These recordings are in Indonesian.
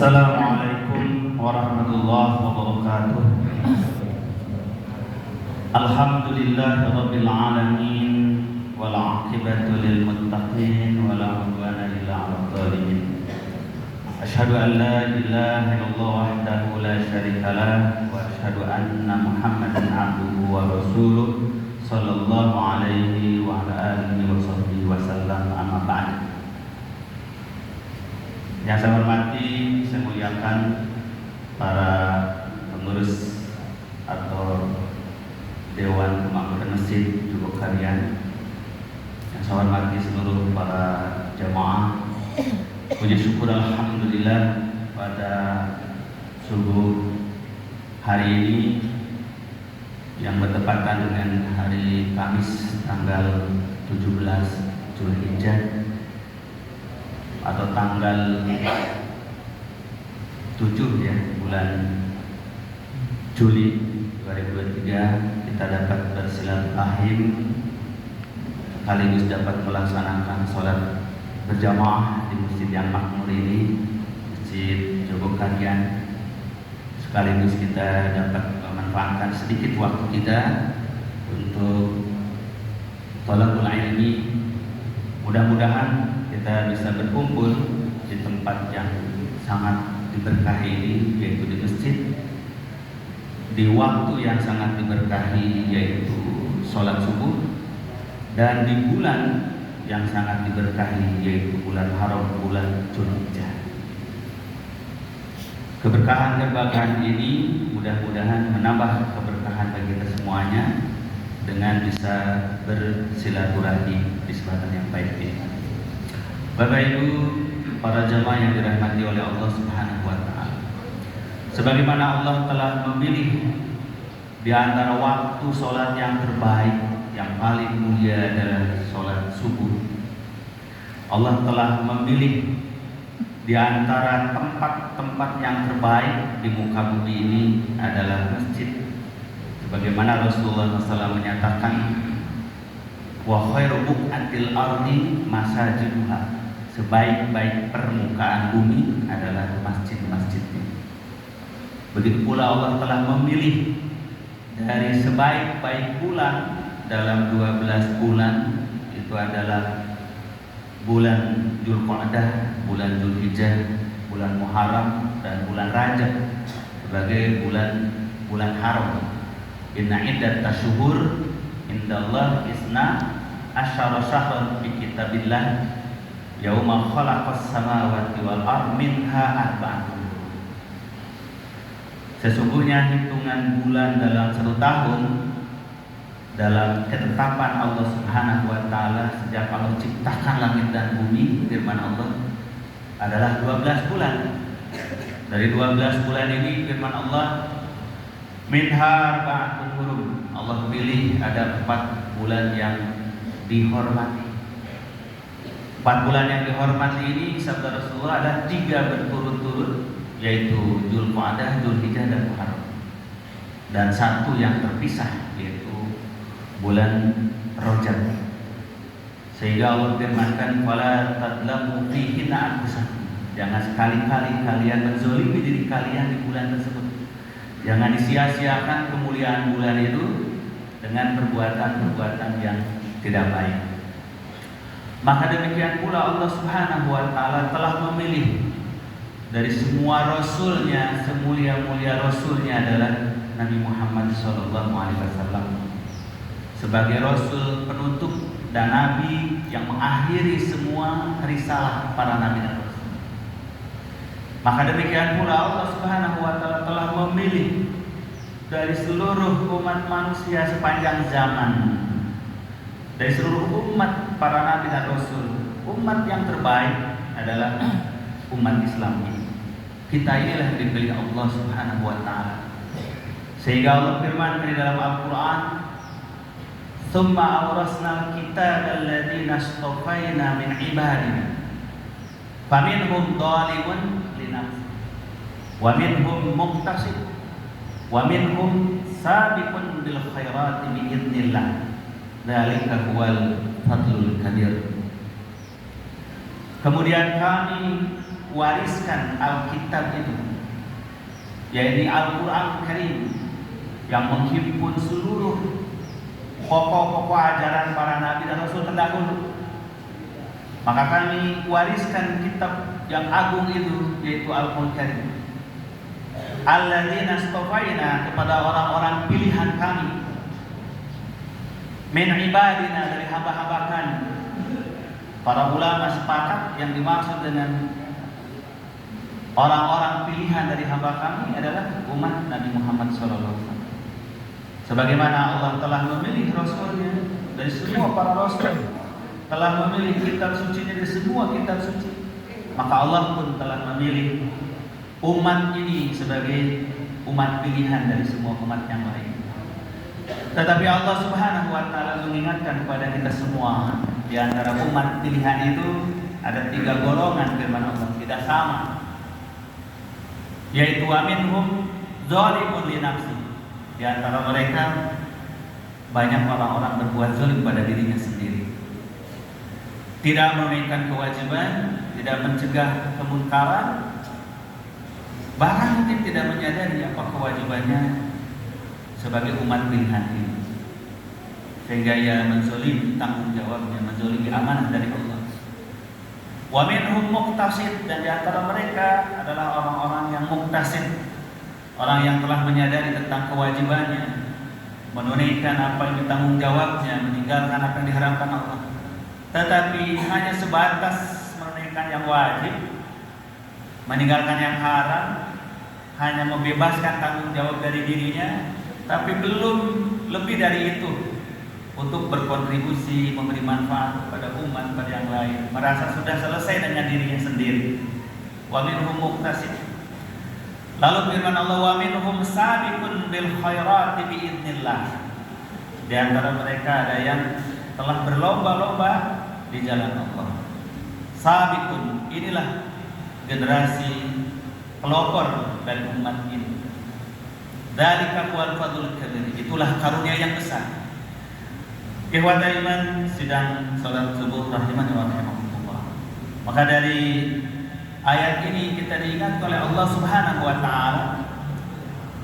Assalamualaikum warahmatullahi wabarakatuh. Alhamdulillahirabbil alamin wal 'aqibatu lil muttaqin wala 'udwana illa 'alal zalimin. Asyhadu an la ilaha illallah wahdahu la syarika lah wa asyhadu anna Muhammadan 'abduhu wa rasuluh sallallahu alaihi wa ala alihi wa sahbihi wasallam, amma ba'd. Yang saya hormati, saya muliakan para pengurus atau Dewan Kemakmuran Masjid Jubuk Karian. Yang saya hormati seluruh para jamaah. Puji syukur alhamdulillah pada subuh hari ini yang bertepatan dengan hari Kamis tanggal 17 Zulhijjah atau tanggal 7 ya, bulan Juli 2023, kita dapat bersilaturahim sekaligus dapat melaksanakan sholat berjamaah di masjid yang makmur ini, Masjid Jubuk Karian. Sekaligus kita dapat memanfaatkan sedikit waktu kita untuk thalabul ilmi. Mudah-mudahan kita bisa berkumpul di tempat yang sangat diberkahi ini, yaitu di masjid, di waktu yang sangat diberkahi, yaitu sholat subuh, dan di bulan yang sangat diberkahi, yaitu bulan haram, bulan Zulhijjah. Keberkahan ini mudah-mudahan menambah keberkahan bagi kita semuanya dengan bisa bersilaturahmi di kesempatan yang baik ini. Bapak Ibu, para jamaah yang dirahmati oleh Allah Subhanahu wa taala. Sebagaimana Allah telah memilih di antara waktu sholat yang terbaik, yang paling mulia adalah sholat subuh. Allah telah memilih di antara tempat-tempat yang terbaik di muka bumi ini adalah masjid. Sebagaimana Rasulullah SAW menyatakan, wa khairu buq'atil ardi masajiduha, sebaik-baik permukaan bumi adalah masjid-masjidnya. Begitu pula Allah telah memilih dari sebaik-baik bulan dalam 12 bulan, itu adalah bulan Dzulqa'dah, bulan Dzulhijjah, bulan Muharram, dan bulan Rajab sebagai bulan haram. Inna iddat tasyhur indallah isna asyara syahran fi kitabillah yauma khalaqas samawati wal ardh minha arba'atun. Sesungguhnya hitungan bulan dalam 1 tahun dalam ketetapan Allah Subhanahu wa taala sejak Allah ciptakan langit dan bumi, firman Allah adalah 12 bulan. Dari 12 bulan ini firman Allah, minha arba'atun hurum. Allah pilih ada 4 bulan yang dihormati. 4 bulan yang dihormati ini, sabda Rasulullah, ada 3 berturut-turut, yaitu Dzulqa'dah, Dzulhijjah, dan Muharram. Dan 1 yang terpisah, yaitu bulan Rajab. Sehingga Allah firmankan, fala tadlamu fihinna anfusakum. Jangan sekali-kali kalian menzalimi diri kalian di bulan tersebut. Jangan disia-siakan kemuliaan bulan itu dengan perbuatan-perbuatan yang tidak baik. Maka demikian pula Allah Subhanahu wa taala telah memilih dari semua rasulnya, semulia-mulia rasulnya adalah Nabi Muhammad SAW sebagai rasul penutup dan nabi yang mengakhiri semua risalah para nabi dan rasul. Maka demikian pula Allah Subhanahu wa taala telah memilih dari seluruh umat manusia sepanjang zaman, dari seluruh umat para nabi dan rasul, umat yang terbaik adalah umat Islam ini. Kita inilah yang dipilih Allah Subhanahu wa taala. Sehingga Allah firman di dalam Al-Qur'an, "Tsumma awrasnal kitaba alladziina astafaina min ibadina, faminhum dhalimun li nafsihi, wa minhum muqtasid, wa minhum sabiqun bil khairati bi idznillah. Dzalika huwal fadlul kabir." Kemudian kami wariskan Alkitab itu, yaitu Al-Quran Karim, yang menghimpun seluruh pokok-pokok ajaran para nabi dan rasul terdahulu. Maka kami wariskan kitab yang agung itu, yaitu Al-Quran Karim. Alladzina astafaina, kepada orang-orang pilihan kami, min ibadina, dari hamba-hamba kami. Para ulama sepakat yang dimaksud dengan orang-orang pilihan dari hamba kami adalah umat Nabi Muhammad SAW. Sebagaimana Allah telah memilih Rasulnya dari semua para Rasul, telah memilih kitab suci dari semua kitab suci, maka Allah pun telah memilih umat ini sebagai umat pilihan dari semua umat yang lain. Tetapi Allah Subhanahu wa Ta'ala mengingatkan kepada kita semua, di antara umat pilihan itu ada 3 golongan, firman Allah tidak sama, yaitu wa minhum zalimun li nafsi. Di antara mereka banyak orang-orang berbuat zalim pada dirinya sendiri, tidak menunaikan kewajiban, tidak mencegah kemungkaran, bahkan mungkin tidak menyadari apa kewajibannya sebagai umat pilihan ini, sehingga ia menzalimi tanggung jawabnya, menzalimi amanah dari Allah. Wa minhum muqtasid, dan di antara mereka adalah orang-orang yang muqtasid, orang yang telah menyadari tentang kewajibannya, menunaikan apa yang ditanggung jawabnya, meninggalkan apa yang diharamkan Allah, tetapi hanya sebatas menunaikan yang wajib, meninggalkan yang haram, hanya membebaskan tanggung jawab dari dirinya, tapi belum lebih dari itu untuk berkontribusi, memberi manfaat kepada umat, pada yang lain, merasa sudah selesai dengan dirinya sendiri. Wa minhum muqtasid. Lalu firman Allah, wa minhum sabiqun bil khairati bi idznillah. Di antara mereka ada yang telah berlomba-lomba di jalan Allah. Sabiqun, inilah generasi pelopor dari umat ini. Dzalika huwal fadlul kabir, itulah karunia yang besar. Ikhwata iman, sidang salat subuh rahimani wa rahimakumullah. Maka dari ayat ini kita diingat oleh Allah Subhanahu wa Ta'ala,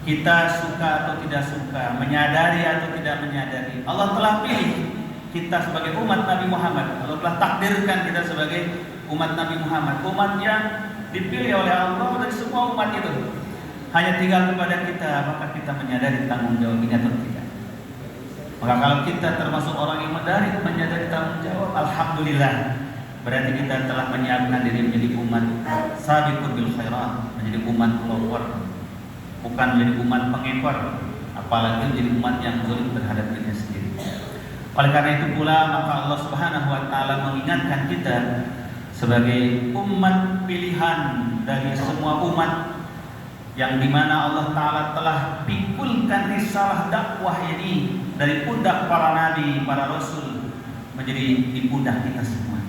kita suka atau tidak suka, menyadari atau tidak menyadari, Allah telah pilih kita sebagai umat Nabi Muhammad. Allah telah takdirkan kita sebagai umat Nabi Muhammad, umat yang dipilih oleh Allah dari semua umat itu. Hanya tinggal kepada kita, apakah kita menyadari tanggung jawab ini atau tidak. Maka kalau kita termasuk orang yang menyadari tanggung jawab, alhamdulillah, berarti kita telah menyiapkan diri menjadi umat sabiqun bil khairat, menjadi umat pelopor, bukan menjadi umat pengekor, apalagi menjadi umat yang zalim terhadap dirinya sendiri. Oleh karena itu pula, maka Allah Subhanahu wa Ta'ala mengingatkan kita sebagai umat pilihan dari semua umat, yang dimana Allah Ta'ala telah pikulkan risalah dakwah ini dari pundak para nabi, para rasul, menjadi di pundak kita semua.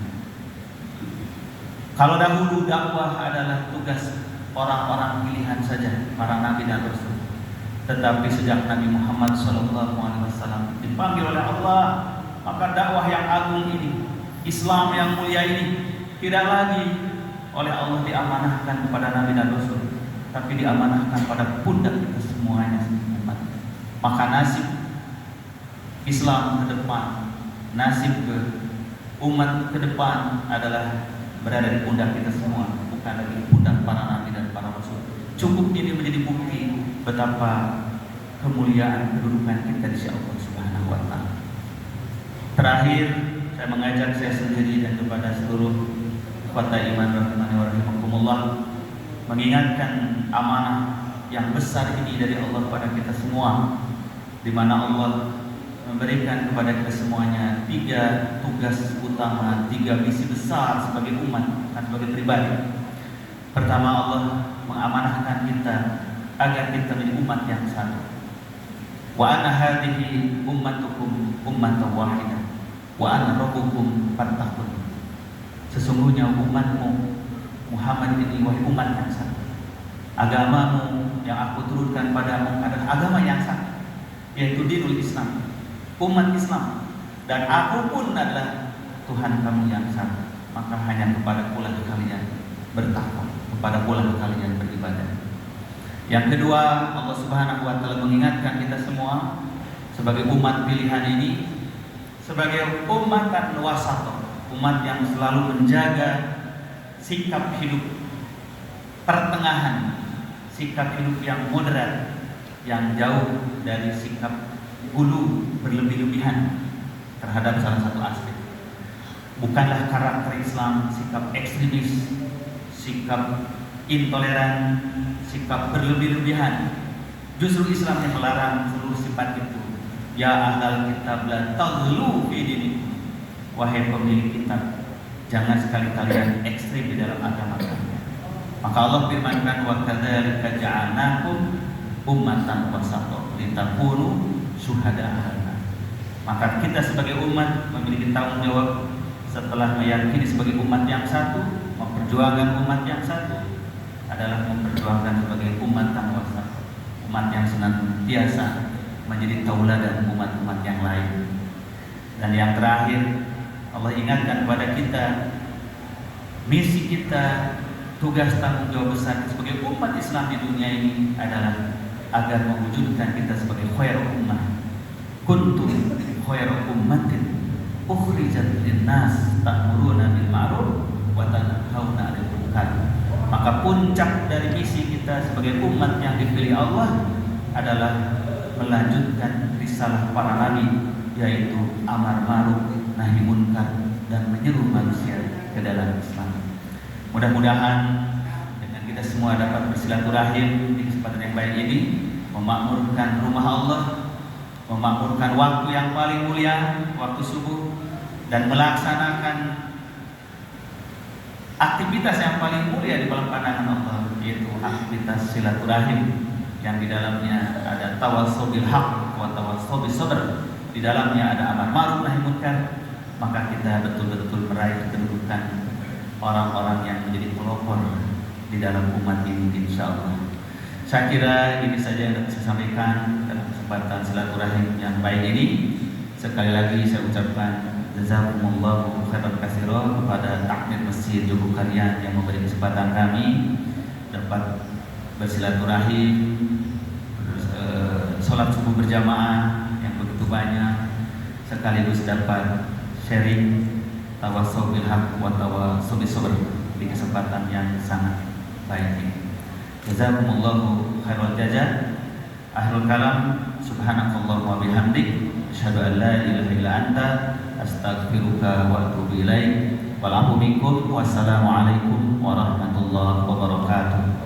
Kalau dahulu dakwah adalah tugas orang-orang pilihan saja, para nabi dan rasul, tetapi sejak Nabi Muhammad SAW dipanggil oleh Allah, maka dakwah yang agung ini, Islam yang mulia ini, tidak lagi oleh Allah diamanahkan kepada nabi dan rasul, tapi diamanahkan pada pundak kita semuanya umat. Maka nasib Islam ke depan, nasib ke umat ke depan adalah berada di pundak kita semua, bukan lagi pundak para nabi dan para rasul. Cukup ini menjadi bukti betapa kemuliaan kedudukan kita di sisi Allah Subhanahu wa Ta'ala. Terakhir, saya mengajak saya sendiri dan kepada seluruh kota iman rahimani wa rahimakumullah, mengingatkan amanah yang besar ini dari Allah kepada kita semua, di mana Allah memberikan kepada kita semuanya 3 tugas utama, 3 misi besar sebagai umat dan sebagai pribadi. Pertama, Allah mengamanahkan kita agar kita menjadi umat yang satu. Wa anna hadhihi ummatukum ummatan wahidah wa ana rabbukum fattaqun. Sesungguhnya umatmu Muhammad ini wahai umat yang satu. Agamamu yang aku turunkan padamu adalah agama yang satu, yaitu dinul Islam, umat Islam, dan aku pun adalah Tuhan kamu yang satu. Maka hanya kepada-Ku kalian bertakwa. kepada bulan kalian beribadah. Yang kedua, Allah Subhanahu wa taala mengingatkan kita semua sebagai umat pilihan ini, sebagai umatan wasatah, umat yang selalu menjaga sikap hidup pertengahan, sikap hidup yang moderat, yang jauh dari sikap gulu berlebih-lebihan terhadap salah satu aspek. Bukanlah karakter Islam sikap ekstremis, sikap intoleran, sikap berlebih-lebihan. Justru Islam yang melarang seluruh sifat itu. Ya ahlal kitab la taghlu fi dinikum. Wahai pemilik kitab, jangan sekali kalian ekstrim di dalam agama kalian. Maka Allah firmankan, wa kadzalika ja'alnakum ummatan wasata litakunu syuhada'a 'alan nas. Maka kita sebagai umat memiliki tanggung jawab setelah meyakini sebagai umat yang satu, memperjuangkan umat yang satu adalah memperjuangkan sebagai umat wasat, umat yang senantiasa menjadi tauladan umat-umat yang lain. Dan yang terakhir, Allah ingatkan kepada kita, misi kita, tugas tanggung jawab besar sebagai umat Islam di dunia ini adalah agar mewujudkan kita sebagai khairul ummah. Kuntum khairul ummatin ukhrijat linnas ta'muruna bil ma'ruf wa tanhauna 'anil munkar. Maka puncak dari misi kita sebagai umat yang dipilih Allah adalah melanjutkan risalah para nabi, yaitu amar ma'ruf nahi munkar dan menyeru manusia ke dalam Islam. Mudah-mudahan dengan kita semua dapat bersilaturahim di kesempatan yang baik ini, memakmurkan rumah Allah, memakmurkan waktu yang paling mulia, waktu subuh, dan melaksanakan aktivitas yang paling mulia di dalam pandangan Allah, yaitu aktivitas silaturahim yang di dalamnya ada tawassul bil haq wa tawassul bis sabr, di dalamnya ada amar ma'ruf nahi munkar. Maka kita betul-betul meraih kedudukan orang-orang yang menjadi pelopor di dalam umat ini, insyaallah. Saya kira ini saja yang dapat saya sampaikan dalam kesempatan silaturahim yang baik ini. Sekali lagi saya ucapkan jazakumullahu khairan katsiran kepada takmir Masjid Jogokarian yang memberi kesempatan kami dapat bersilaturahim, sholat subuh berjamaah yang begitu banyak, sekaligus dapat sharing tawassul bil haq wa tawassul bis sabr di kesempatan yang sangat baik ini. Jazakumullahu khairal jazaa. Akhirul kalam, subhanakallah wa bihamdik, asyhadu an la ilaha illa anta, astaghfiruka wa atubu ilaik. Wal afu minkum. Wassalamualaikum warahmatullahi wabarakatuh.